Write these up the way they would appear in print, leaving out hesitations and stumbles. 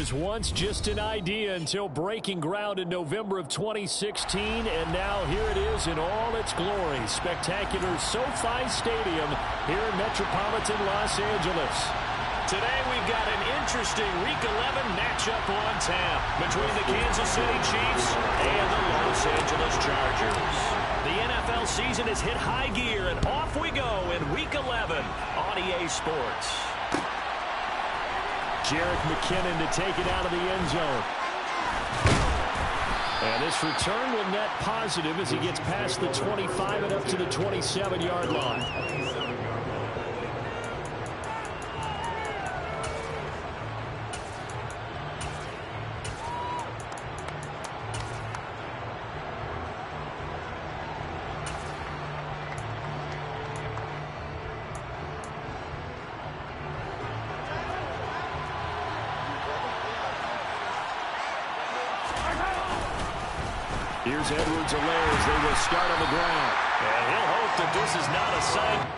was once just an idea until breaking ground in November of 2016, and now here it is in all its glory. Spectacular SoFi Stadium here in metropolitan Los Angeles. Today we've got an interesting Week 11 matchup on tap between the Kansas City Chiefs and the Los Angeles Chargers. The NFL season has hit high gear, and off we go in Week 11 on EA Sports. Jerick McKinnon to take it out of the end zone. And this return will net positive as he gets past the 25 and up to the 27-yard line. Here's Edwards-Helaire as they will start on the ground. And he'll hope that this is not a sign.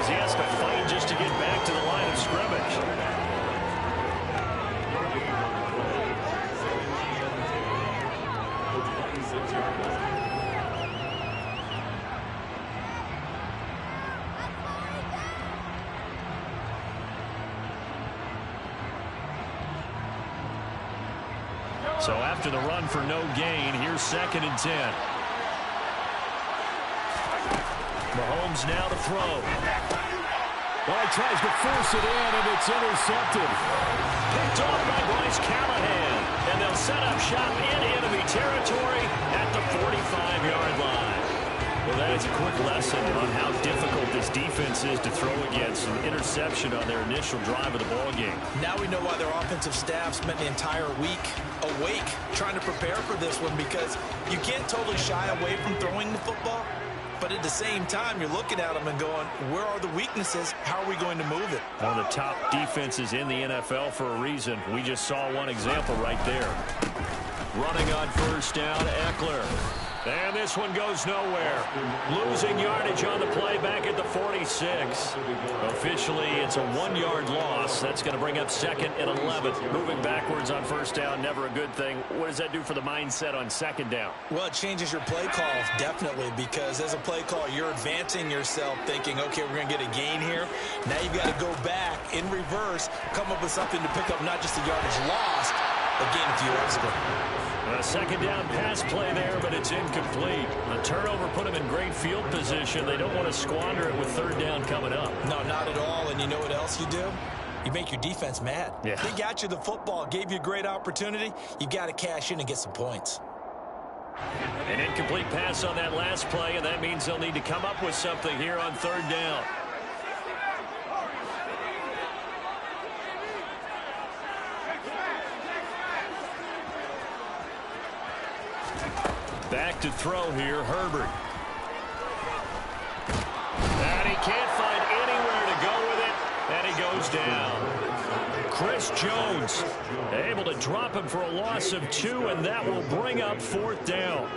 He has to fight just to get back to the line of scrimmage. So after the run for no gain, here's 2nd and 10. Mahomes now to throw. Well, he tries to force it in, and it's intercepted. Picked off by Bryce Callahan. And they'll set up shop in enemy territory at the 45-yard line. Well, that is a quick lesson on how difficult this defense is to throw against. An interception on their initial drive of the ballgame. Now we know why their offensive staff spent the entire week awake trying to prepare for this one, because you can't totally shy away from throwing the football. But at the same time, you're looking at them and going, where are the weaknesses? How are we going to move it? One of the top defenses in the NFL for a reason. We just saw one example right there. Running on first down, Eckler. And this one goes nowhere. Losing yardage on the play back at the 46. Officially, it's a 1-yard loss. That's going to bring up 2nd and 11. Moving backwards on first down, never a good thing. What does that do for the mindset on 2nd down? Well, it changes your play call, definitely, because as a play call, you're advancing yourself thinking, okay, we're going to get a gain here. Now you've got to go back in reverse, come up with something to pick up not just the yardage lost, but gain a few extra. A second down pass play there, but it's incomplete. The turnover put them in great field position. They don't want to squander it with third down coming up. No, not at all. And you know what else you do? You make your defense mad. Yeah. They got you the football, gave you a great opportunity. You got to cash in and get some points. An incomplete pass on that last play, and that means they'll need to come up with something here on third down. Back to throw here, Herbert. And he can't find anywhere to go with it, and he goes down. Chris Jones able to drop him for a loss of 2, and that will bring up fourth down.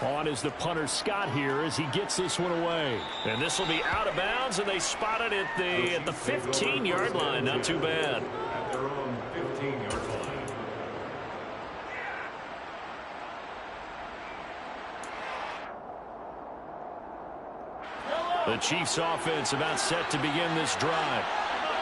On is the punter Scott here as he gets this one away. And this will be out of bounds, and they spot it at the 15-yard line. Not too bad. At their own 15-yard line. The Chiefs offense about set to begin this drive.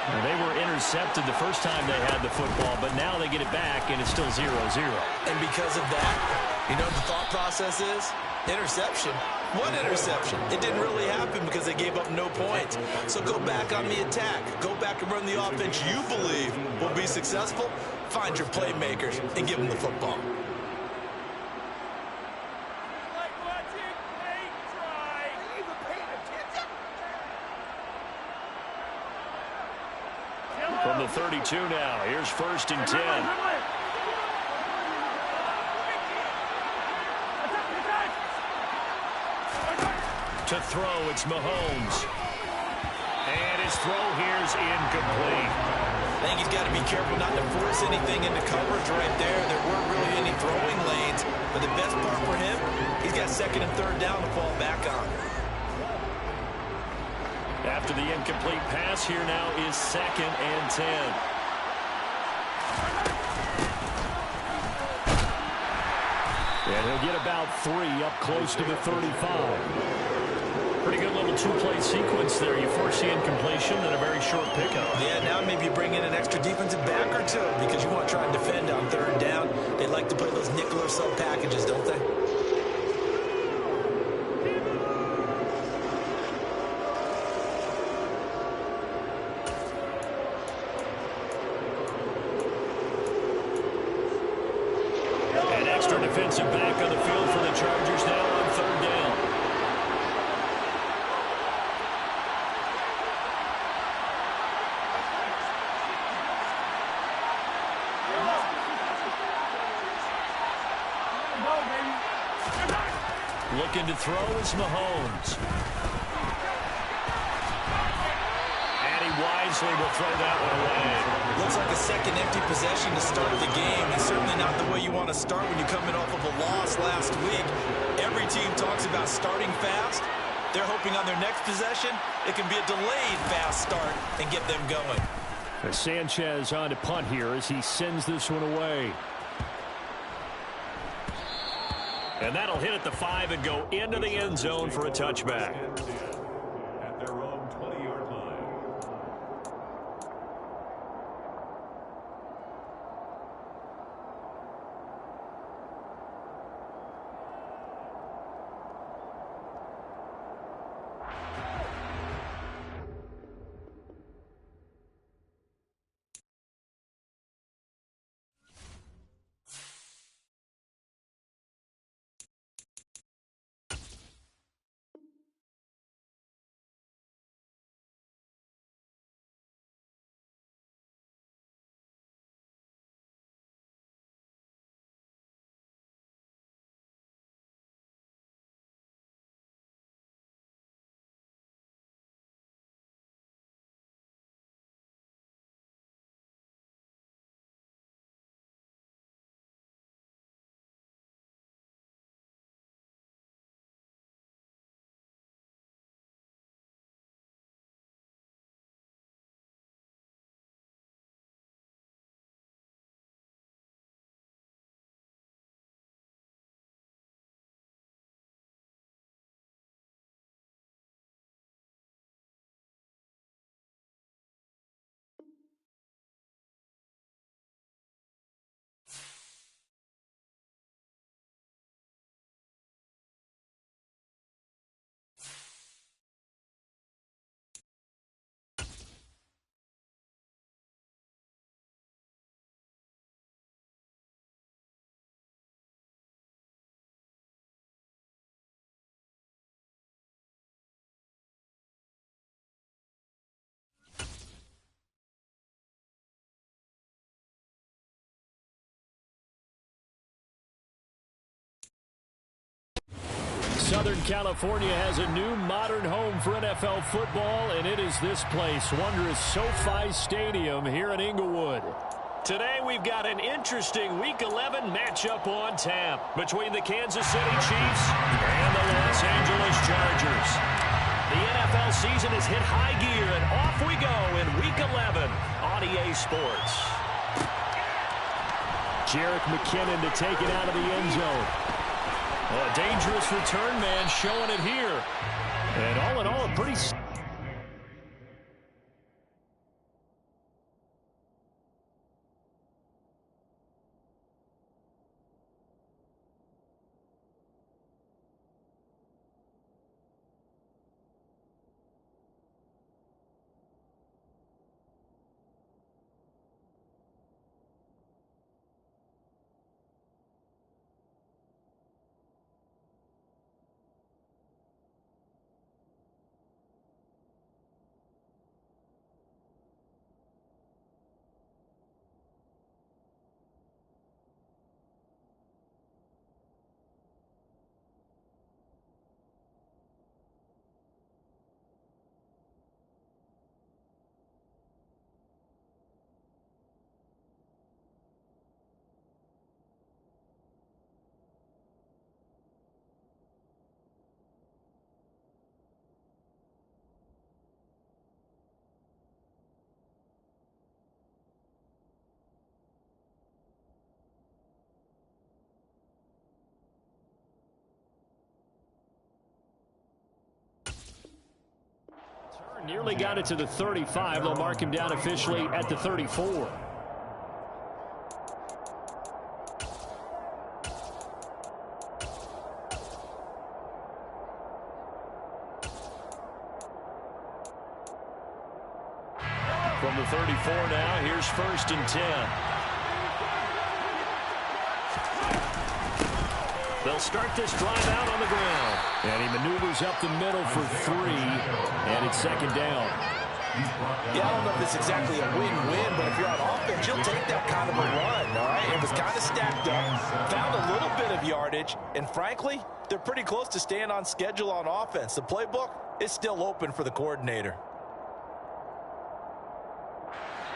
And they were intercepted the first time they had the football, but now they get it back, and it's still 0-0. And because of that, you know what the thought process is? Interception. One interception. It didn't really happen because they gave up no points. So go back on the attack. Go back and run the offense you believe will be successful. Find your playmakers and give them the football. From the 32 now, here's 1st and 10. To throw, it's Mahomes. And his throw here's incomplete. I think he's got to be careful not to force anything into coverage right there. There weren't really any throwing lanes. But the best part for him, he's got second and third down to fall back on. After the incomplete pass, here now is 2nd and 10. And he'll get about 3 up close to the 35. Pretty good little two-play sequence there. You force the incompletion, then a very short pickup. Yeah, now maybe you bring in an extra defensive back or two because you want to try and defend on third down. They like to play those nickel or sub packages, don't they? An extra defensive back on the field for the Chargers now on third down. Looking to throw is Mahomes. And he wisely will throw that one away. Looks like a second empty possession to start the game. And certainly not the way you want to start when you're coming off of a loss last week. Every team talks about starting fast. They're hoping on their next possession, it can be a delayed fast start and get them going. Sanchez on to punt here as he sends this one away. And that'll hit at the 5 and go into the end zone for a touchback. Southern California has a new modern home for NFL football, and it is this place, wondrous SoFi Stadium here in Inglewood. Today we've got an interesting Week 11 matchup on tap between the Kansas City Chiefs and the Los Angeles Chargers. The NFL season has hit high gear, and off we go in Week 11 on EA Sports. Jerick McKinnon to take it out of the end zone. A dangerous return man showing it here. And all in all, a pretty... Nearly got it to the 35. They'll mark him down officially at the 34. From the 34 now, here's 1st and 10. They'll start this drive out on the ground. And he maneuvers up the middle for 3. And it's 2nd down. Yeah, I don't know if it's exactly a win-win, but if you're on offense, you'll take that kind of a run, all right? It was kind of stacked up, found a little bit of yardage, and frankly, they're pretty close to staying on schedule on offense. The playbook is still open for the coordinator.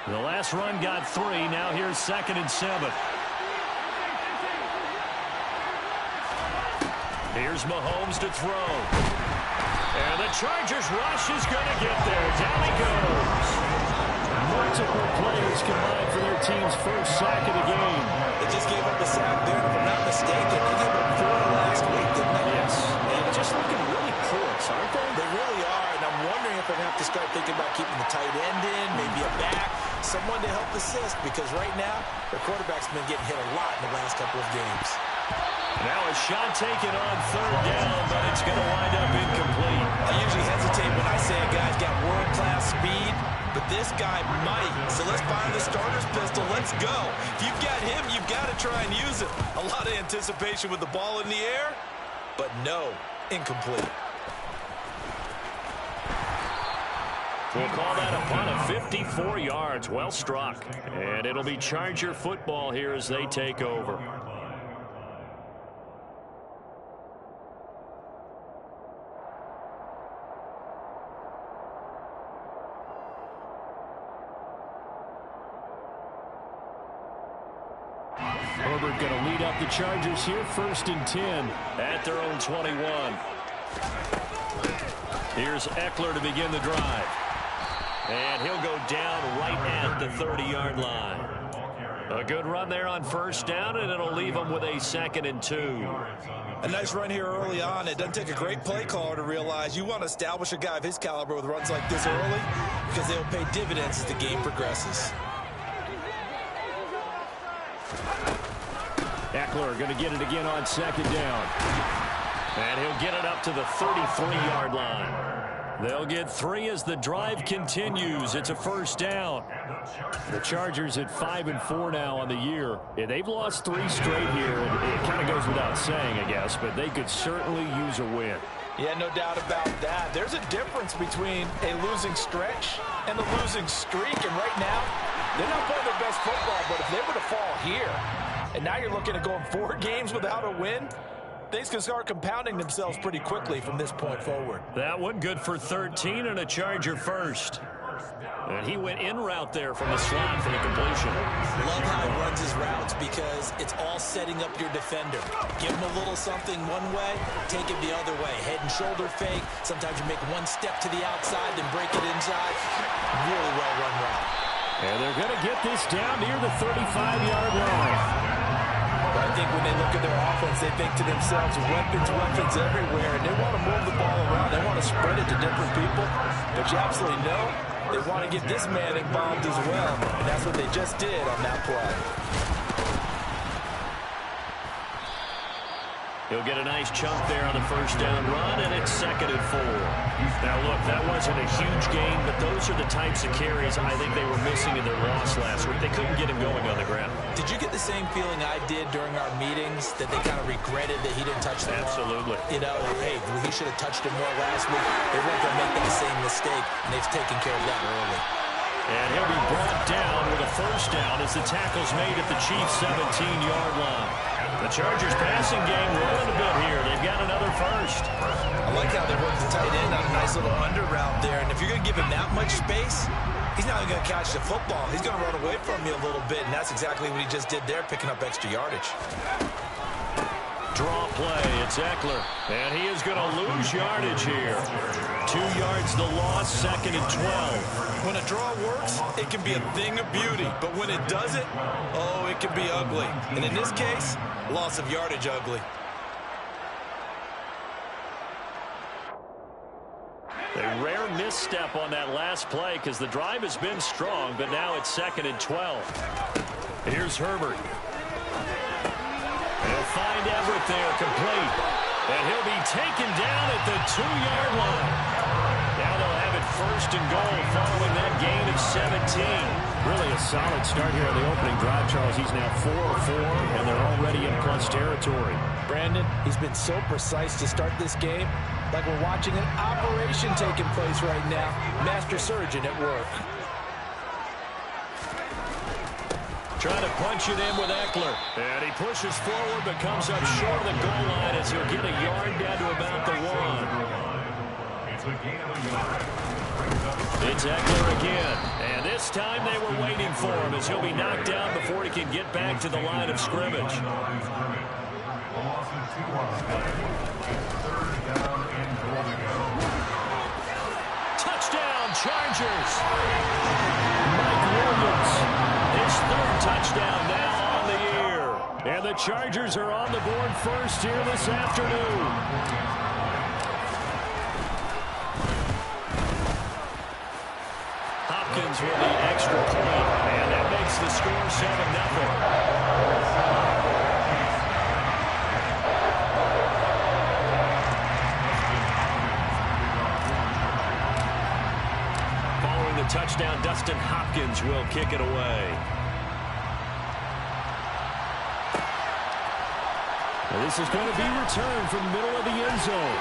The last run got 3. Now here's 2nd and 7. Here's Mahomes to throw. And the Chargers rush is going to get there. Down he goes. Multiple players combined for their team's first sack of the game. They just gave up a sack there, if I'm not mistaken. They gave up 4 last week, didn't they? Yes. And just looking really close, aren't they? They really are, and I'm wondering if they're going to have to start thinking about keeping the tight end in, maybe a back, someone to help assist, because right now, their quarterback's been getting hit a lot in the last couple of games. Now a shot taken on 3rd down, but it's going to wind up incomplete. I usually hesitate when I say a guy's got world-class speed, but this guy might. So let's find the starter's pistol. Let's go. If you've got him, you've got to try and use it. A lot of anticipation with the ball in the air, but no, incomplete. We'll call that a punt of 54 yards. Well struck. And it'll be Charger football here as they take over. Herbert going to lead up the Chargers here, 1st and 10 at their own 21. Here's Eckler to begin the drive. And he'll go down right at the 30-yard line. A good run there on 1st down, and it'll leave them with a 2nd and 2. A nice run here early on. It doesn't take a great play caller to realize you want to establish a guy of his caliber with runs like this early because they'll pay dividends as the game progresses. Eckler going to get it again on 2nd down. And he'll get it up to the 33-yard line. They'll get 3 as the drive continues. It's a 1st down. The Chargers at 5-4 now on the year. Yeah, they've lost 3 straight here, and it kind of goes without saying, I guess, but they could certainly use a win. Yeah, no doubt about that. There's a difference between a losing stretch and a losing streak, and right now, they're not playing their best football, but if they were to fall here, and now you're looking at going 4 games without a win, things can start compounding themselves pretty quickly from this point forward. That one good for 13 and a Charger first. And he went in route there from the slot for the completion. Love how he runs his routes because it's all setting up your defender. Give him a little something one way, take it the other way. Head and shoulder fake. Sometimes you make one step to the outside, then break it inside. Really well-run route. And they're going to get this down near the 35-yard line. I think when they look at their offense, they think to themselves, weapons everywhere, and they want to move the ball around. They want to spread it to different people. But you absolutely know they want to get this man involved as well, and that's what they just did on that play. He'll get a nice chunk there on the first down run, and it's 2nd and 4. Now, look, that wasn't a huge gain, but those are the types of carries I think they were missing in their loss last week. They couldn't get him going on the ground. Did you get the same feeling I did during our meetings, that they kind of regretted that he didn't touch the ball? Absolutely. You know, hey, he should have touched it more last week. They weren't going to make that same mistake, and they've taken care of that early. And he'll be brought down with a first down as the tackle's made at the Chiefs' 17-yard line. The Chargers passing game rolling a bit here. They've got another first. I like how they work the tight end on a nice little under route there. And if you're going to give him that much space, he's not going to catch the football. He's going to run away from you a little bit, and that's exactly what he just did there, picking up extra yardage. Draw play. It's Eckler. And he is going to lose yardage here. 2 yards the loss, 2nd and 12. When a draw works, it can be a thing of beauty. But when it doesn't, oh, it can be ugly. And in this case, loss of yardage ugly. A rare misstep on that last play because the drive has been strong, but now it's 2nd and 12. Here's Herbert. He'll find Everett there, complete. And he'll be taken down at the 2-yard line. Now they'll have it 1st and goal following that gain of 17. Really a solid start here on the opening drive, Charles. He's now 4 of 4, and they're already in plus territory. Brandon, he's been so precise to start this game, like we're watching an operation taking place right now. Master surgeon at work. Trying to punch it in with Eckler. And he pushes forward but comes up short of the goal line as he'll get a yard down to about the 1. It's Eckler again. And this time they were waiting for him as he'll be knocked down before he can get back to the line of scrimmage. Touchdown, Chargers. Mike Williams. His 3rd touchdown now on the year. And the Chargers are on the board first here this afternoon. Hopkins with the extra point. And that makes the score 7-0. Touchdown, Dustin Hopkins will kick it away. And this is going to be returned from the middle of the end zone.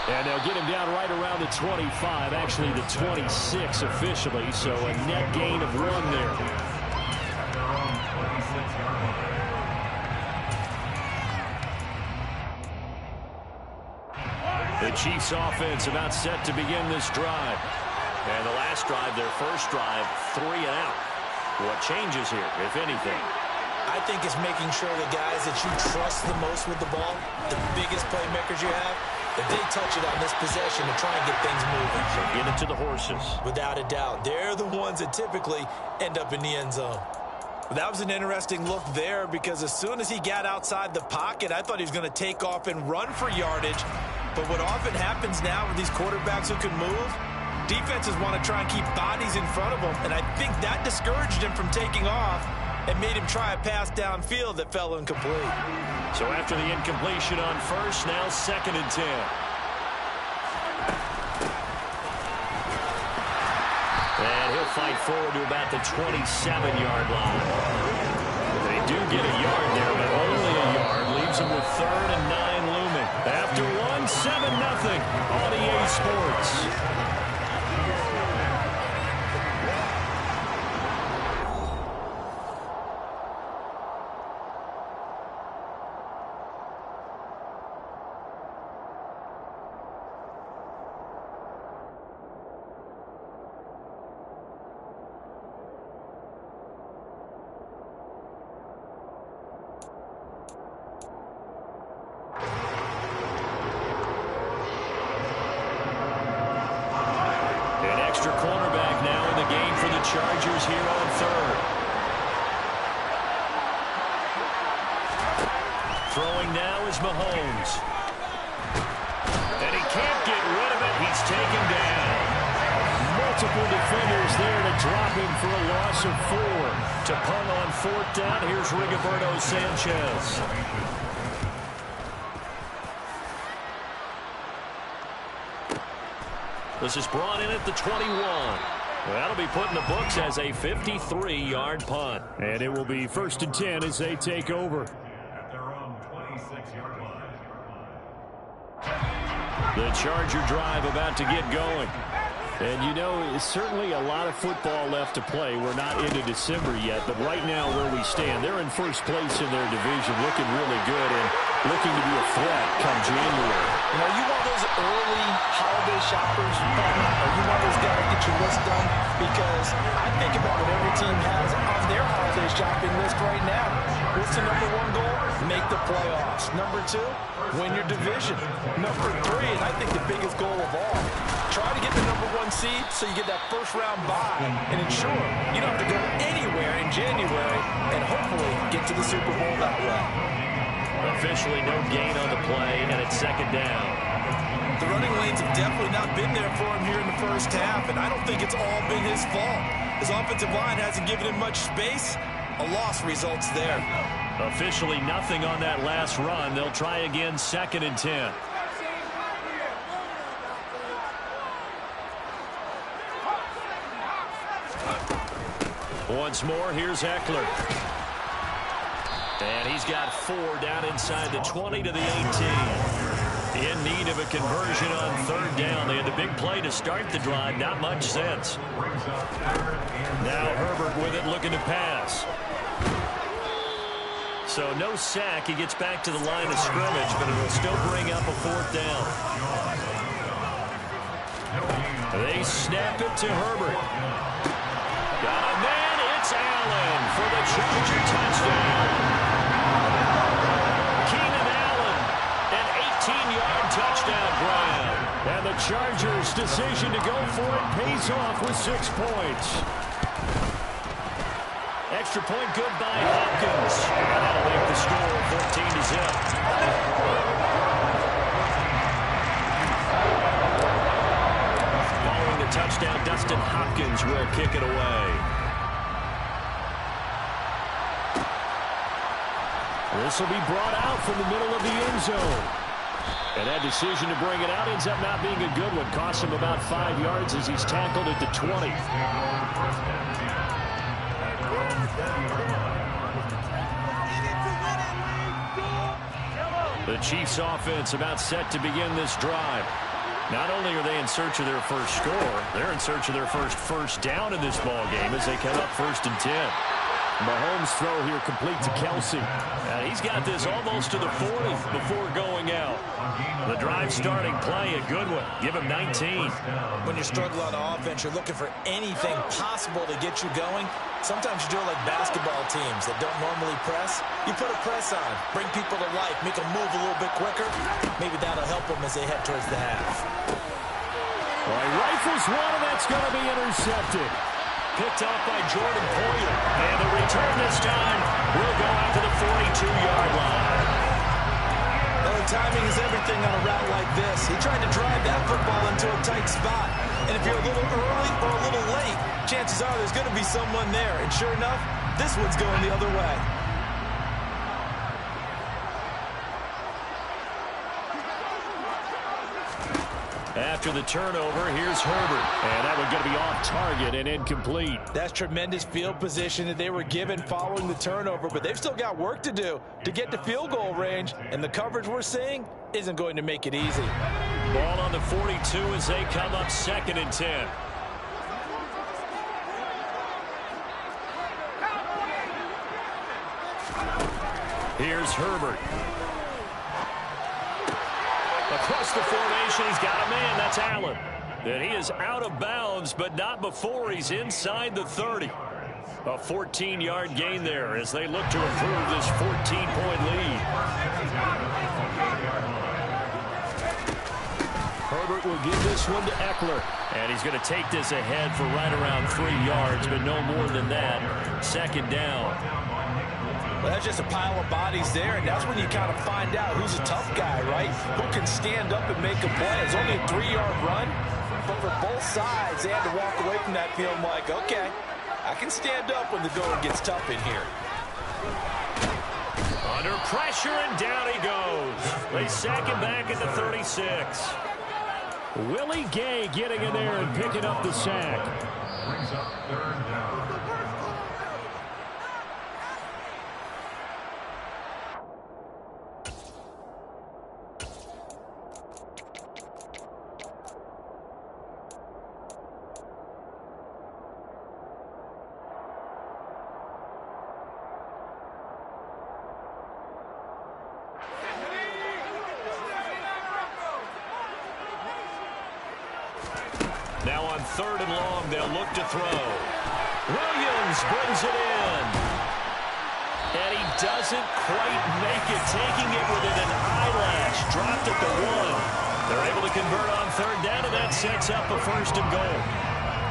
And they'll get him down right around the 25, actually the 26 officially, so a net gain of 1 there. The Chiefs offense about set to begin this drive. And the last drive, their first drive, 3 and out. What changes here, if anything? I think it's making sure the guys that you trust the most with the ball, the biggest playmakers you have, that they touch it on this possession to try and get things moving. So get it to the horses. Without a doubt. They're the ones that typically end up in the end zone. That was an interesting look there because as soon as he got outside the pocket, I thought he was going to take off and run for yardage. But what often happens now with these quarterbacks who can move, defenses want to try and keep bodies in front of them, and I think that discouraged him from taking off and made him try a pass downfield that fell incomplete. So after the incompletion on first, now 2nd and 10. And he'll fight forward to about the 27-yard line. They do get a yard there, but only a yard. Leaves them with 3rd and 9 looming. After 7-0 on EA Sports. Chargers here on third. Throwing now is Mahomes. And he can't get rid of it. He's taken down. Multiple defenders there to drop him for a loss of 4. To punt on 4th down, here's Rigoberto Sanchez. This is brought in at the 21. That'll be put in the books as a 53-yard punt. And it will be 1st and 10 as they take over. At their own 26-yard line. The Charger drive about to get going. And, you know, it's certainly a lot of football left to play. We're not into December yet, but right now where we stand, they're in first place in their division, looking really good and looking to be a threat come January. You know, you want those early holiday shoppers, or you want those guys to get your list done, because I think about what every team has on their holiday shopping list right now. What's the number 1 goal? Make the playoffs. Number 2, win your division. Number 3, and I think the biggest goal of all, try to get the number 1 seed so you get that first-round bye and ensure you don't have to go anywhere in January and hopefully get to the Super Bowl that way. Officially no gain on the play, and it's 2nd down. The running lanes have definitely not been there for him here in the first half, and I don't think it's all been his fault. His offensive line hasn't given him much space. A loss results there. Officially nothing on that last run. They'll try again 2nd and 10. Once more, here's Eckler. And he's got 4 down inside the 20 to the 18. In need of a conversion on 3rd down. They had the big play to start the drive. Not much sense. Now Herbert with it, looking to pass. So no sack. He gets back to the line of scrimmage, but it will still bring up a 4th down. They snap it to Herbert. Got a man. It's Allen for the Charger touchdown. Touchdown grab. And the Chargers' decision to go for it pays off with 6 points. Extra point good by Hopkins. And that'll make the score 14-0. Following the touchdown, Dustin Hopkins will kick it away. This will be brought out from the middle of the end zone. And that decision to bring it out ends up not being a good one. Costs him about 5 yards as he's tackled at the 20. The Chiefs offense about set to begin this drive. Not only are they in search of their first score, they're in search of their first down in this ball game as they come up 1st and 10. Mahomes' throw here complete to Kelsey. And he's got this almost to the 40 before going out. The drive starting play, a good one. Give him 19. When you struggle on offense, you're looking for anything possible to get you going. Sometimes you do it like basketball teams that don't normally press. You put a press on, bring people to life, make them move a little bit quicker. Maybe that'll help them as they head towards the half. Well, he rifles one, and that's going to be intercepted. Picked off by Jordan Poyer. And the return this time will go out to the 42-yard line. Well, timing is everything on a route like this. He tried to drive that football into a tight spot. And if you're a little early or a little late, chances are there's going to be someone there. And sure enough, this one's going the other way. After the turnover, here's Herbert. And that one's going to be off target and incomplete. That's tremendous field position that they were given following the turnover, but they've still got work to do to get to field goal range, and the coverage we're seeing isn't going to make it easy. Ball on the 42 as they come up 2nd and 10. Here's Herbert. Across the formation, he's got a man. That's Allen. And he is out of bounds, but not before he's inside the 30. A 14-yard gain there as they look to improve this 14-point lead. Herbert will give this one to Eckler. And he's going to take this ahead for right around 3 yards, but no more than that. Second down. Well, that's just a pile of bodies there, and that's when you kind of find out who's a tough guy, right? Who can stand up and make a play. It's only a 3-yard run, but for both sides, they had to walk away from that feeling like, okay, I can stand up when the going gets tough in here. Under pressure, and down he goes. They sack him back at the 36. Willie Gay getting in there and picking up the sack. Brings up third down. Now on 3rd and long, they'll look to throw. Williams brings it in. And he doesn't quite make it, taking it within an eyelash. Dropped at the 1. They're able to convert on 3rd down, and that sets up a 1st and goal.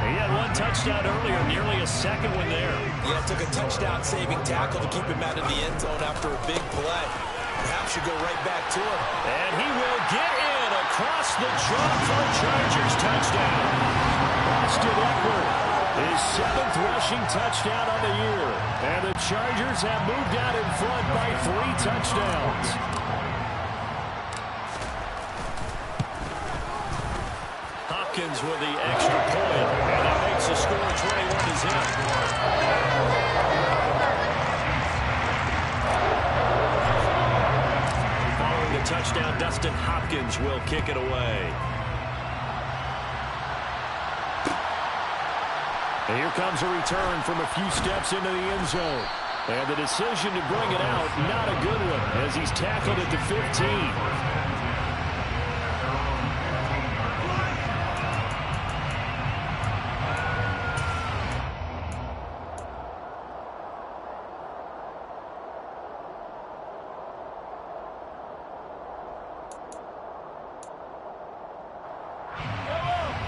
He had 1 touchdown earlier, nearly a second one there. Yeah, took a touchdown-saving tackle to keep him out of the end zone after a big play. Perhaps you go right back to him. And he will get in across the chalk for a Chargers touchdown. Austin Eckler, his 7th rushing touchdown on the year. And the Chargers have moved out in front by 3 touchdowns. Hopkins with the extra point, and that makes the score 21 is in. Touchdown, Dustin Hopkins will kick it away. And here comes a return from a few steps into the end zone. And the decision to bring it out, not a good one, as he's tackled at the 15.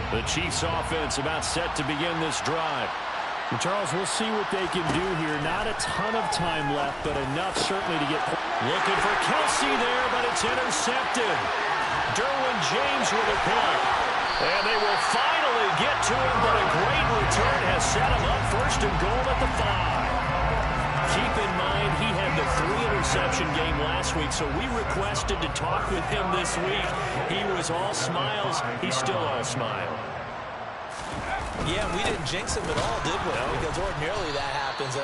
The Chiefs offense about set to begin this drive. And Charles, we'll see what they can do here. Not a ton of time left, but enough certainly to get... Looking for Kelsey there, but it's intercepted. Derwin James with a pick. And they will finally get to him, but a great return has set him up 1st and goal at the 5. Keep in mind, he had the 3-interception game last week, so we requested to talk with him this week. He was all smiles. He's still all smile. Yeah, we didn't jinx him at all, did we? No. Because ordinarily that happens.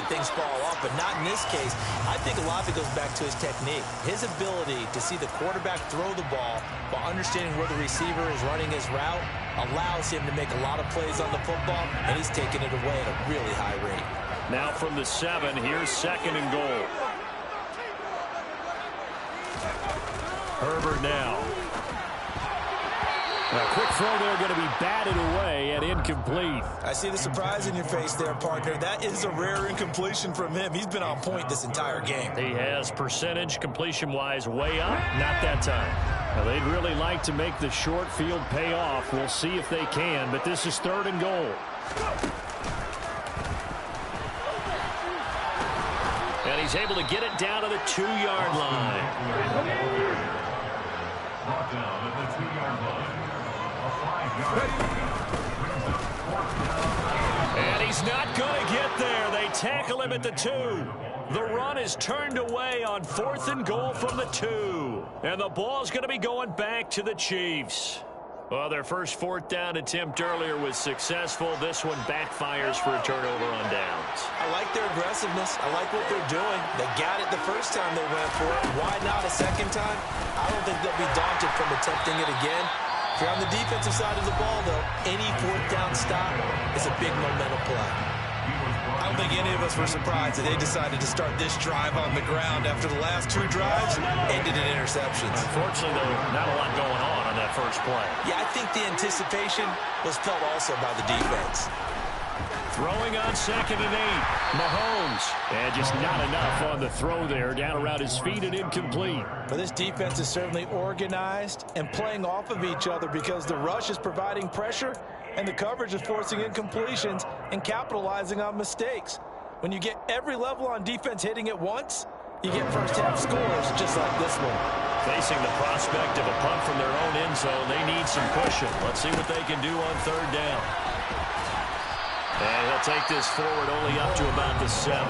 Things fall off, but not in this case. I think a lot of it goes back to his technique. His ability to see the quarterback throw the ball while understanding where the receiver is running his route allows him to make a lot of plays on the football, and he's taking it away at a really high rate. Now from the 7, here's 2nd and goal. Herbert now. A quick throw there, going to be batted away and incomplete. I see the surprise in your face there, partner. That is a rare incompletion from him. He's been on point this entire game. He has percentage completion-wise way up. Not that time. Now, they'd really like to make the short field pay off. We'll see if they can, but this is 3rd and goal. And he's able to get it down to the 2-yard line. Brought down at the 2-yard line. And he's not going to get there. They tackle him at the 2. The run is turned away on 4th and goal from the 2. And the ball's going to be going back to the Chiefs. Well, their first 4th down attempt earlier was successful. This one backfires for a turnover on downs. I like their aggressiveness. I like what they're doing. They got it the first time they went for it. Why not a second time? I don't think they'll be daunted from attempting it again. If you're on the defensive side of the ball, though, any 4th down stop is a big momentum play. I don't think any of us were surprised that they decided to start this drive on the ground after the last 2 drives ended in interceptions. Unfortunately, though, not a lot going on that first play. Yeah, I think the anticipation was felt also by the defense. Throwing on 2nd and 8. Mahomes. And just not enough on the throw there. Down around his feet and incomplete. Well, this defense is certainly organized and playing off of each other because the rush is providing pressure and the coverage is forcing incompletions and capitalizing on mistakes. When you get every level on defense hitting at once, you get first-half scores just like this one. Facing the prospect of a punt from their own end zone, they need some cushion. Let's see what they can do on 3rd down. And he'll take this forward only up to about the 7.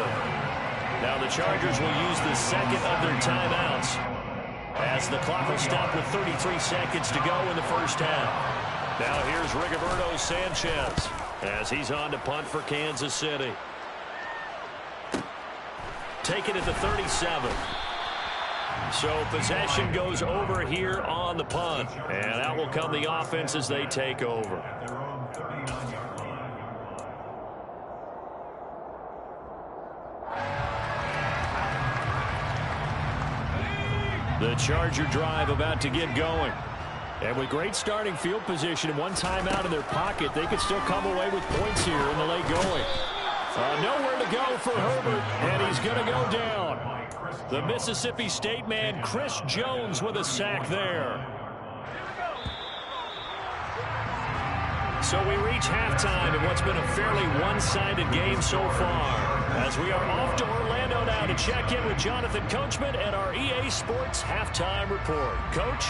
Now the Chargers will use the 2nd of their timeouts as the clock will stop with 33 seconds to go in the first half. Now here's Rigoberto Sanchez as he's on to punt for Kansas City. Taken at the 37. So possession goes over here on the punt. And out will come the offense as they take over. The Charger drive about to get going. And with great starting field position and one timeout in their pocket, they could still come away with points here in the late going. Nowhere to go for Herbert, and he's going to go down. The Mississippi State man, Chris Jones, with a sack there. So we reach halftime in what's been a fairly one-sided game so far. As we are off to Orlando now to check in with Jonathan Coachman at our EA Sports Halftime Report. Coach?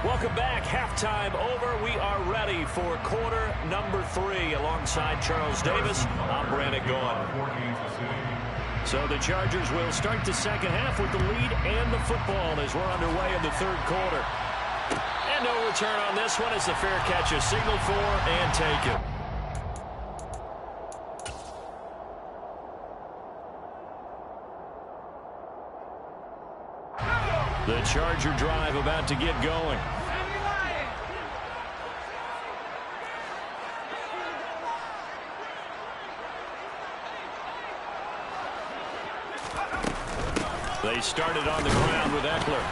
Welcome back. Halftime over. We are ready for quarter number 3 alongside Charles Davis. I'm Brandon Gaughan. So the Chargers will start the second half with the lead and the football as we're underway in the 3rd quarter. And no return on this one as the fair catch is signaled for and taken. The Charger drive about to get going. They started on the ground with Eckler.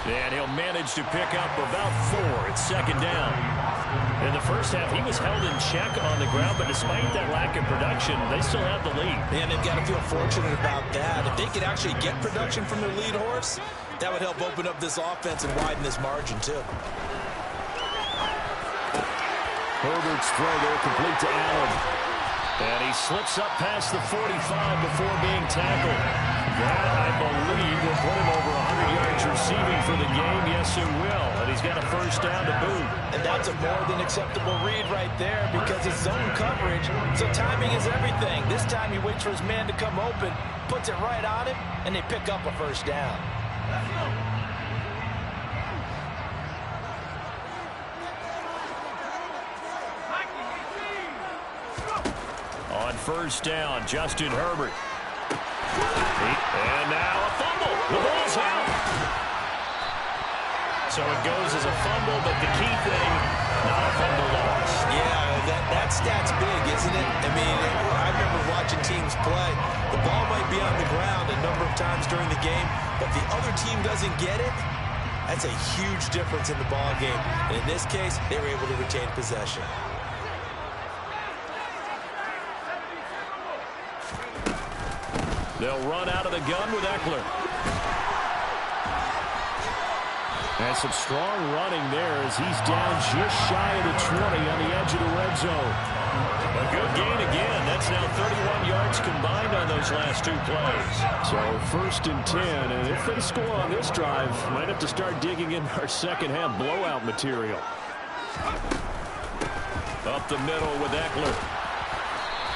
And he'll manage to pick up about 4. It's 2nd down. In the first half, he was held in check on the ground, but despite that lack of production, they still have the lead. And they've got to feel fortunate about that. If they could actually get production from their lead horse, that would help open up this offense and widen this margin, too. Herbert's throw there complete to Allen. And he slips up past the 45 before being tackled. That, I believe, will put him over 100 yards receiving for the game. Yes, it will. And he's got a first down to boot. And that's a more than acceptable read right there because it's zone coverage, so timing is everything. This time he waits for his man to come open, puts it right on him, and they pick up a first down. On first down, Justin Herbert. And now a fumble. The ball's out. So it goes as a fumble, but the key thing, not a fumble loss. Yeah, that stat's big, isn't it? I mean, I remember watching teams play. The ball might be on the ground a number of times during the game, but the other team doesn't get it. That's a huge difference in the ball game. And in this case, they were able to retain possession. They'll run out of the gun with Eckler. And some strong running there as he's down just shy of the 20 on the edge of the red zone. A good gain again. That's now 31 yards combined on those last 2 plays. So 1st and 10, and if they score on this drive, might have to start digging in our second half blowout material. Up the middle with Eckler.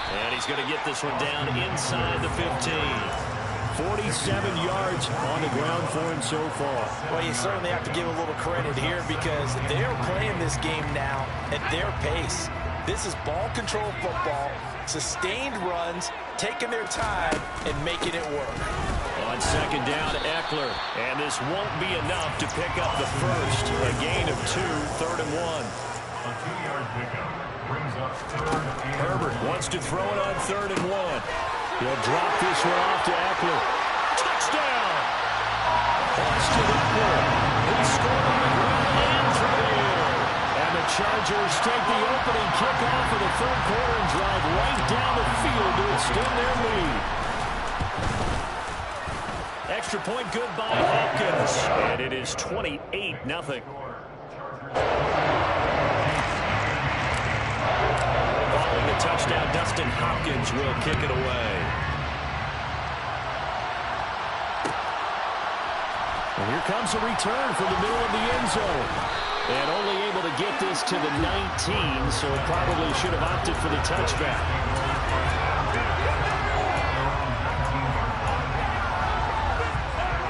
And he's going to get this one down inside the 15. 47 yards on the ground for him so far. Well, you certainly have to give a little credit here because they're playing this game now at their pace. This is ball control football, sustained runs, taking their time, and making it work. On 2nd down, Eckler. And this won't be enough to pick up the first. A gain of 2, 3rd and 1. A 2-yard pickup brings up 3rd and Herbert wants to throw it on 3rd and 1. He'll drop this one off to Eckler. Touchdown! Austin Eckler. He scored on the ground and through the air. And the Chargers take the opening kickoff of the third quarter and drive right down the field to extend their lead. Extra point good by Hopkins. And it is 28-0. Following the touchdown, Dustin Hopkins will kick it away. And here comes a return from the middle of the end zone. And only able to get this to the 19, so probably should have opted for the touchback.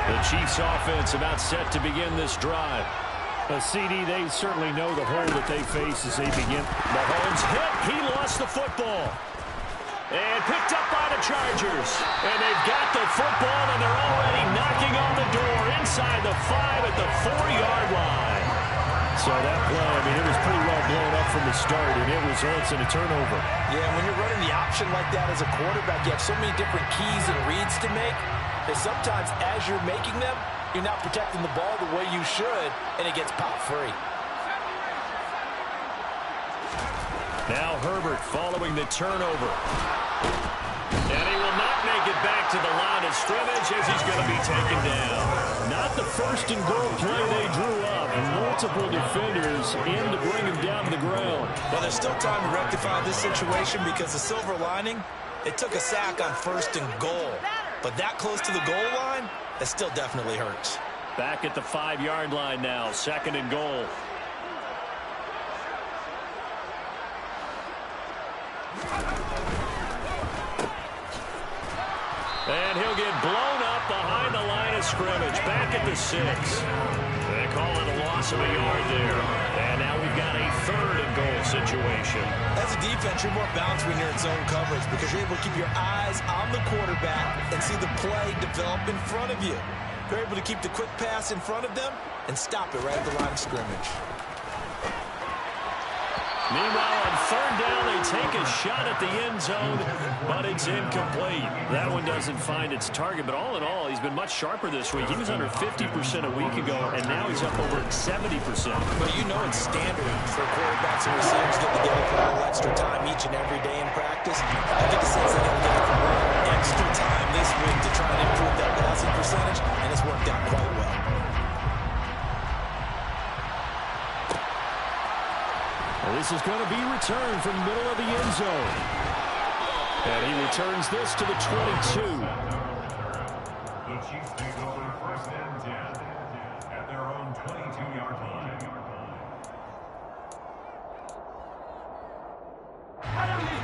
The Chiefs offense about set to begin this drive. A CD, they certainly know the hole that they face as they begin. Mahomes hit. He lost the football. And picked up by the Chargers. And they've got the football, and they're already knocking on the door inside the 5 at the 4-yard line. So that play, I mean, it was pretty well blown up from the start, and it results in a turnover. Yeah, when you're running the option like that as a quarterback, you have so many different keys and reads to make that sometimes as you're making them, you're not protecting the ball the way you should, and it gets popped free. Now Herbert following the turnover. And he will not make it back to the line of scrimmage as he's going to be taken down. Not the first and goal play they drew up. Multiple defenders in to bring him down to the ground. Well, there's still time to rectify this situation because the silver lining, it took a sack on first and goal. But that close to the goal line, that still definitely hurts. Back at the 5-yard line now, second and goal. And he'll get blown up behind the line of scrimmage. Back at the 6. They call it a loss of a yard there. And now we've got a third and goal situation. As a defense, you're more balanced when you're in zone coverage because you're able to keep your eyes on the quarterback and see the play develop in front of you. You're able to keep the quick pass in front of them and stop it right at the line of scrimmage. Meanwhile, on third down, they take a shot at the end zone, but it's incomplete. That one doesn't find its target, but all in all, he's been much sharper this week. He was under 50% a week ago, and now he's up over 70%. But you know it's standard for quarterbacks and receivers to get together for a little extra time each and every day in practice. I get the sense they got to get a little extra time this week to try and improve that passing percentage, and it's worked out quite well. This is going to be returned from the middle of the end zone. And he returns this to the 22. The Chiefs take over first and 10 at their own 22-yard line.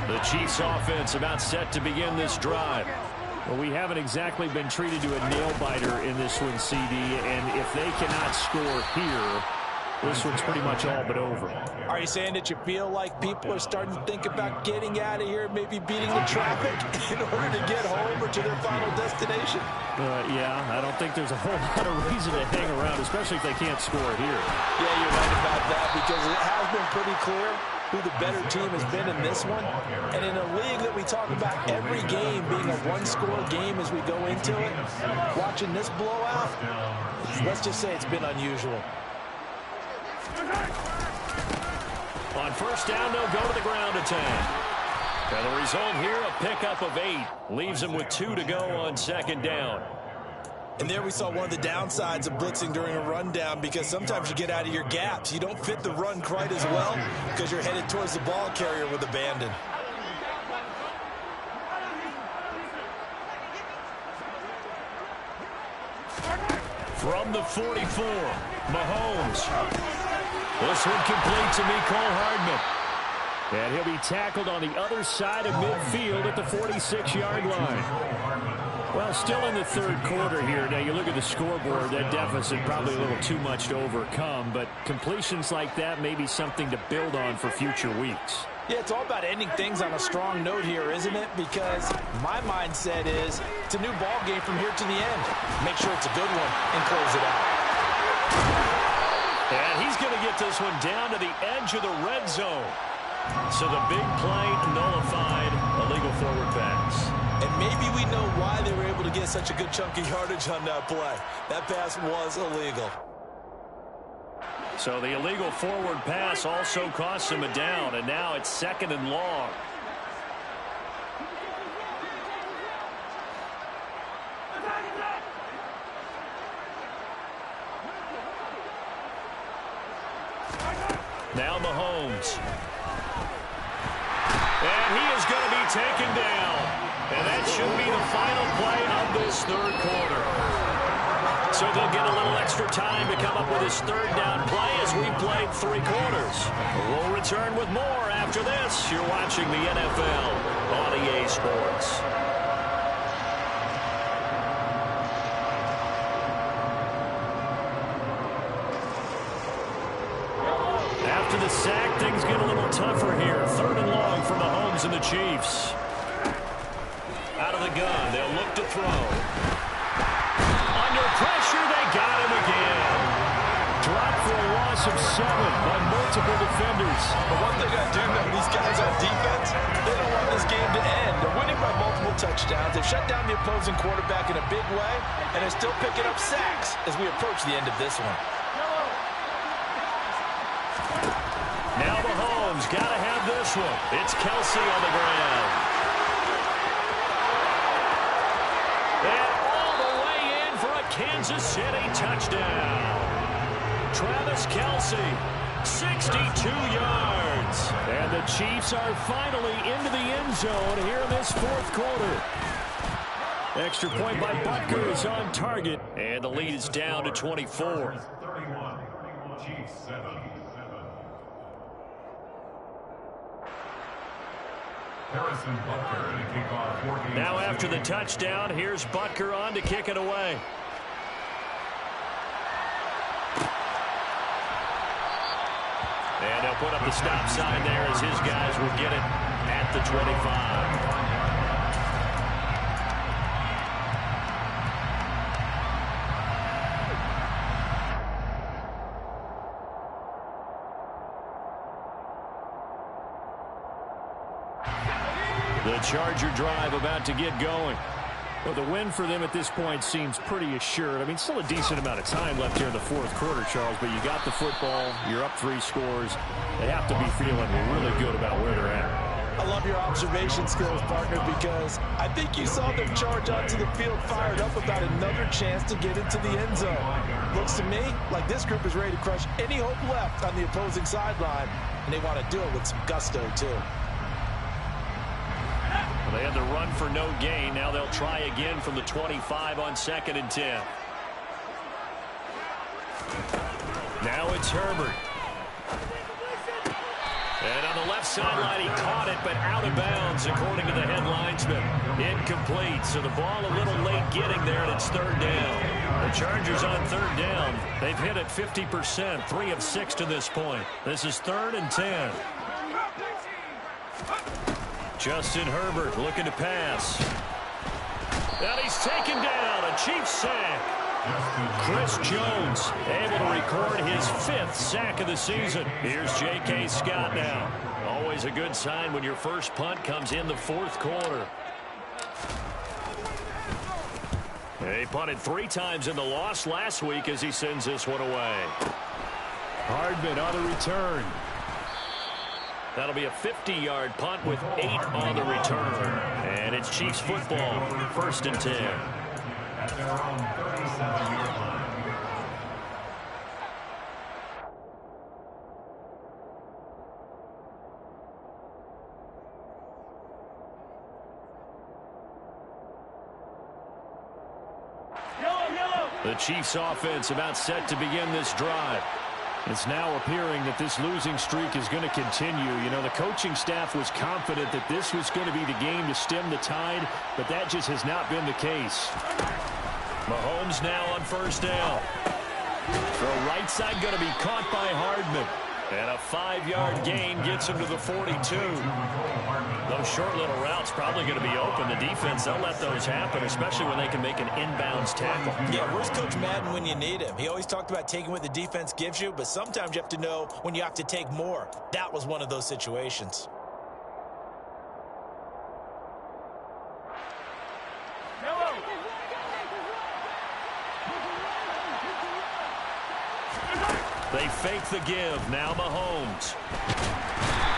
The Chiefs offense about set to begin this drive. Well, we haven't exactly been treated to a nail-biter in this one, CD, and if they cannot score here, this one's pretty much all but over. Are you saying that you feel like people are starting to think about getting out of here, maybe beating the traffic in order to get home or to their final destination? Yeah, I don't think there's a whole lot of reason to hang around, especially if they can't score here. Yeah, you're right about that because it has been pretty clear who the better team has been in this one. And in a league that we talk about every game being a one-score game as we go into it, watching this blowout, let's just say it's been unusual. On first down, they'll go to the ground attack. And the result here, a pickup of 8. Leaves them with 2 to go on second down. And there we saw one of the downsides of blitzing during a rundown because sometimes you get out of your gaps. You don't fit the run quite as well because you're headed towards the ball carrier with abandon. From the 44, Mahomes. This one complete to Mecole Hardman. And he'll be tackled on the other side of midfield at the 46-yard line. Well, still in the third quarter here. Now, you look at the scoreboard, that deficit probably a little too much to overcome, but completions like that may be something to build on for future weeks. Yeah, it's all about ending things on a strong note here, isn't it? Because my mindset is it's a new ball game from here to the end. Make sure it's a good one and close it out. And he's going to get this one down to the edge of the red zone. So the big play nullified, a legal forward pass. And maybe we know why they were able to get such a good chunk of yardage on that play. That pass was illegal. So the illegal forward pass also costs him a down, and now it's 2nd and long. Now Mahomes. And he is going to be taken down. And that should be the final play of this 3rd quarter. So they'll get a little extra time to come up with his 3rd down play as we played 3 quarters. We'll return with more after this. You're watching the NFL on EA Sports. After the sack, things get a little tougher here. 3rd and long for Mahomes and the Chiefs. Out of the gun, they'll look to throw. Under pressure, they got him again. Dropped for a loss of 7 by multiple defenders. But one thing I do know, these guys on defense, they don't want this game to end. They're winning by multiple touchdowns. They've shut down the opposing quarterback in a big way, and they're still picking up sacks as we approach the end of this one. Now Mahomes got to have this one. It's Kelsey on the ground. And all the way in for a Kansas City touchdown. Travis Kelsey, 62 yards. And the Chiefs are finally into the end zone here in this 4th quarter. Extra point by Butker is on target. And the lead is down to 24. 31, Chiefs 7. Now after the touchdown, here's Butker on to kick it away. And they'll put up the stop sign there as his guys will get it at the 25. The Charger drive about to get going. Well, the win for them at this point seems pretty assured. I mean, still a decent amount of time left here in the 4th quarter, Charles, but you got the football, you're up 3 scores. They have to be feeling really good about where they're at. I love your observation skills, partner, because I think you saw them charge onto the field fired up about another chance to get into the end zone. Looks to me like this group is ready to crush any hope left on the opposing sideline, and they want to do it with some gusto, too. They had the run for no gain. Now they'll try again from the 25 on 2nd and 10. Now it's Herbert. And on the left sideline, he caught it, but out of bounds, according to the head linesman. Incomplete, so the ball a little late getting there, and it's 3rd down. The Chargers on 3rd down. They've hit it 50%, 3 of 6 to this point. This is 3rd and 10. Justin Herbert looking to pass. And he's taken down. A Chiefs sack. Chris Jones able to record his 5th sack of the season. Here's J.K. Scott now. Always a good sign when your first punt comes in the 4th quarter. He punted 3 times in the loss last week as he sends this one away. Hardman on the return. That'll be a 50-yard punt with 8 on the return. And it's Chiefs football, 1st and 10. At their own 37-yard line. The Chiefs offense about set to begin this drive. It's now appearing that this losing streak is going to continue. You know, the coaching staff was confident that this was going to be the game to stem the tide, but that just has not been the case. Mahomes now on 1st down. Throw right side going to be caught by Hardman. And a 5-yard gain gets him to the 42. Those short little routes probably going to be open. The defense, they'll let those happen, especially when they can make an inbounds tackle. Yeah, where's Coach Madden when you need him? He always talked about taking what the defense gives you, but sometimes you have to know when you have to take more. That was one of those situations. They fake the give. Now Mahomes.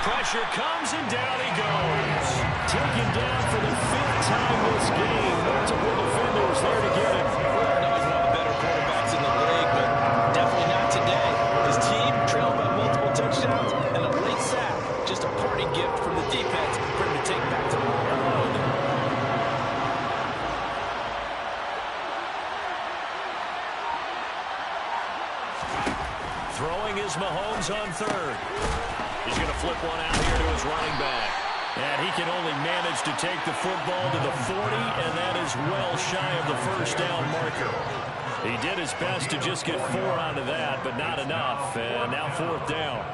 Pressure comes, and down he goes. Taken down for the 5th time this game. Multiple defenders there to get him. I know he's one of the better quarterbacks in the league, but definitely not today. His team trailed by multiple touchdowns and a late sack. Just a parting gift from the defense for him to take back to the road. Throwing is Mahomes on 3rd. He's going to flip one out here to his running back. And he can only manage to take the football to the 40, and that is well shy of the first down marker. He did his best to just get 4 out of that, but not enough. And now 4th down.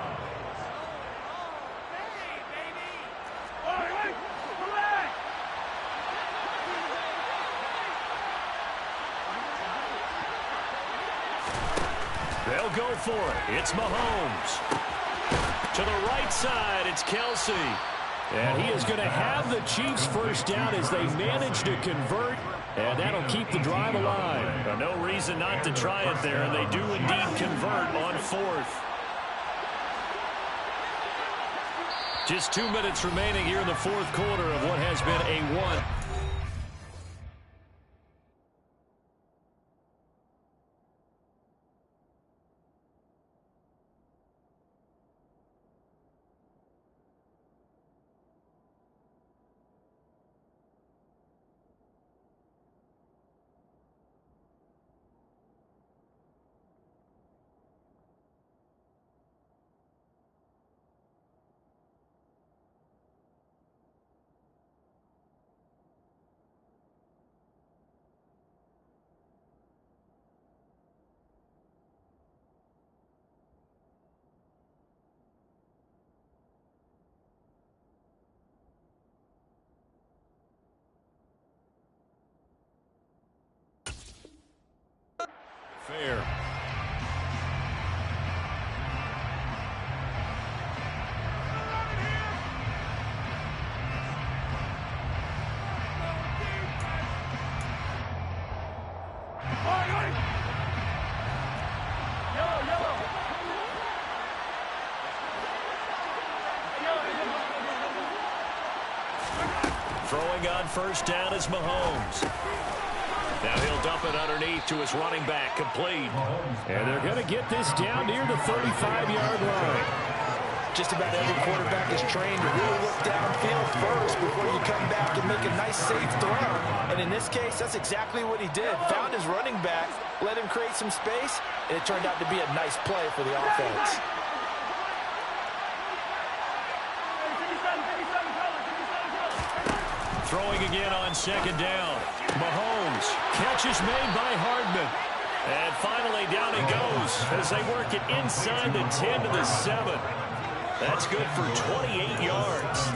They'll go for it. It's Mahomes. To the right side, it's Kelsey. And he is going to have the Chiefs first down as they manage to convert. And that'll keep the drive alive. No reason not to try it there. And they do indeed convert on 4th. Just 2 minutes remaining here in the 4th quarter of what has been a 1. Fair. Throwing on first down is Mahomes. Now he'll dump it underneath to his running back, complete. And they're going to get this down near the 35-yard line. Just about every quarterback is trained to really look downfield first before you come back and make a nice, safe throw. And in this case, that's exactly what he did. Found his running back, let him create some space, and it turned out to be a nice play for the offense. Throwing again on 2nd down. Mahomes. Catch is made by Hardman. And finally down he goes as they work it inside the 10 to the 7. That's good for 28 yards.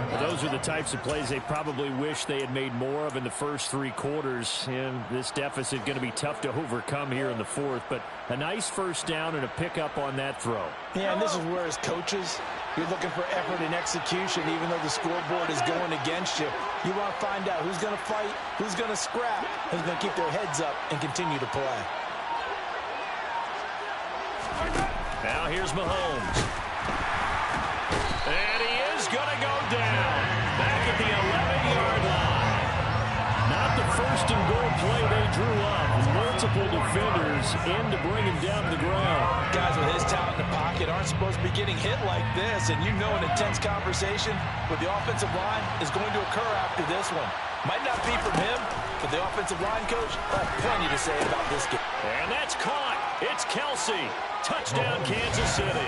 Well, those are the types of plays they probably wish they had made more of in the first 3 quarters. And this deficit going to be tough to overcome here in the 4th. But a nice first down and a pickup on that throw. Yeah, and this is where as coaches, you're looking for effort and execution, even though the scoreboard is going against you. You want to find out who's going to fight, who's going to scrap, who's going to keep their heads up and continue to play. Now here's Mahomes. And he is going to go down. Back at the 11-yard line. Not the first and goal play they drew up. Multiple defenders in to bring him down to the ground. Guys with his talent in the pocket aren't supposed to be getting hit like this, and you know an intense conversation with the offensive line is going to occur after this one. Might not be from him, but the offensive line coach will have plenty to say about this game. And that's caught. It's Kelsey. Touchdown, Kansas City.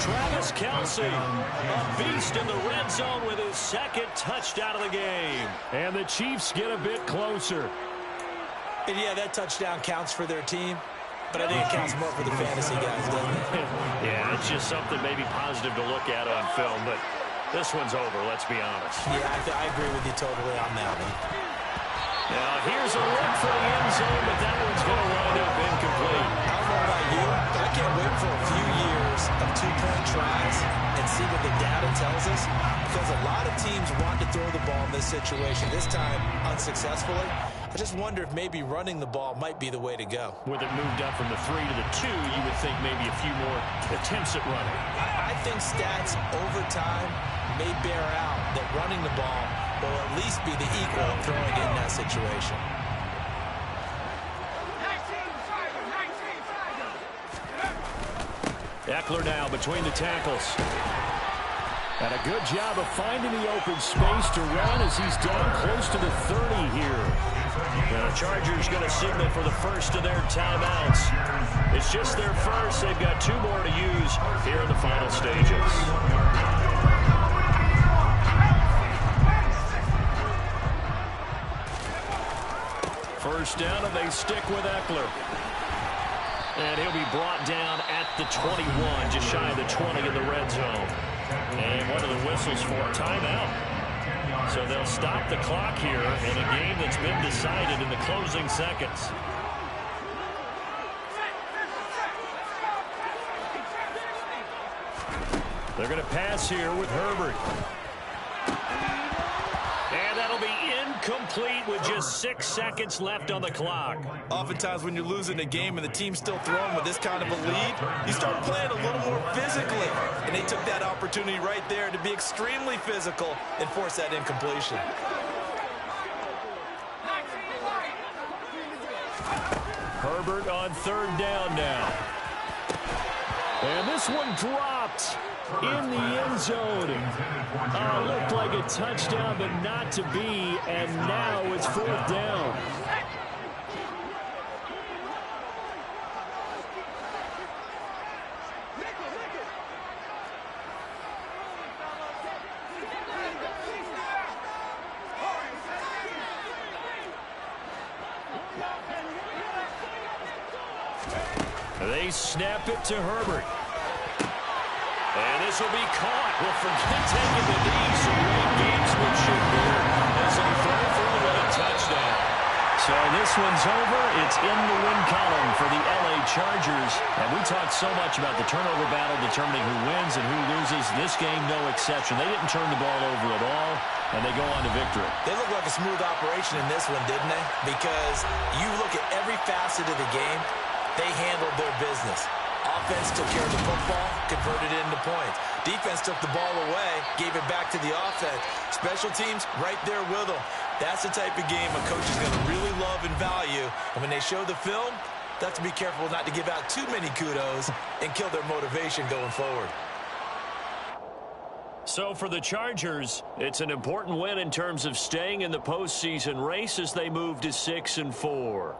Travis Kelsey, a beast in the red zone with his 2nd touchdown of the game. And the Chiefs get a bit closer. And yeah, that touchdown counts for their team, but I think it counts more for the fantasy guys, doesn't it? Yeah, it's just something maybe positive to look at on film, but this one's over, let's be honest. Yeah, I agree with you totally on that one. Now, here's a look for the end zone, but that one's going to wind up incomplete. I don't know about you, but I can't wait for a few years of 2-point tries and see what the data tells us, because a lot of teams want to throw the ball in this situation, this time unsuccessfully. I just wonder if maybe running the ball might be the way to go. With it moved up from the 3 to the 2, you would think maybe a few more attempts at running. I think stats over time may bear out that running the ball will at least be the equal of throwing it in that situation. Eckler now between the tackles. And a good job of finding the open space to run as he's down close to the 30 here. The Chargers going to signal for the first of their timeouts. It's just their first. They've got 2 more to use here in the final stages. First down, and they stick with Eckler. And he'll be brought down at the 21, just shy of the 20 in the red zone. And one of the whistles for a timeout. So they'll stop the clock here in a game that's been decided in the closing seconds. They're going to pass here with Herbert. And that'll be incomplete with just 6 seconds left on the clock. Oftentimes when you're losing a game and the team's still throwing with this kind of a lead, you start playing a little more physically. And they took that opportunity right there to be extremely physical and force that incompletion. Herbert on 3rd down now. And this one dropped in the end zone. Looked like a touchdown, but not to be. And now it's 4th down. They snap it to Herbert. And this will be caught. Well, forget taking the knee. Some great gamesmanship there as they throw for a late touchdown. So this one's over. It's in the win column for the LA Chargers. And we talked so much about the turnover battle determining who wins and who loses. This game, no exception. They didn't turn the ball over at all, and they go on to victory. They look like a smooth operation in this one, didn't they? Because you look at every facet of the game, they handled their business. Offense took care of the football, converted it into points. Defense took the ball away, gave it back to the offense. Special teams right there with them. That's the type of game a coach is going to really love and value. And when they show the film, they have to be careful not to give out too many kudos and kill their motivation going forward. So for the Chargers, it's an important win in terms of staying in the postseason race as they move to 6-4.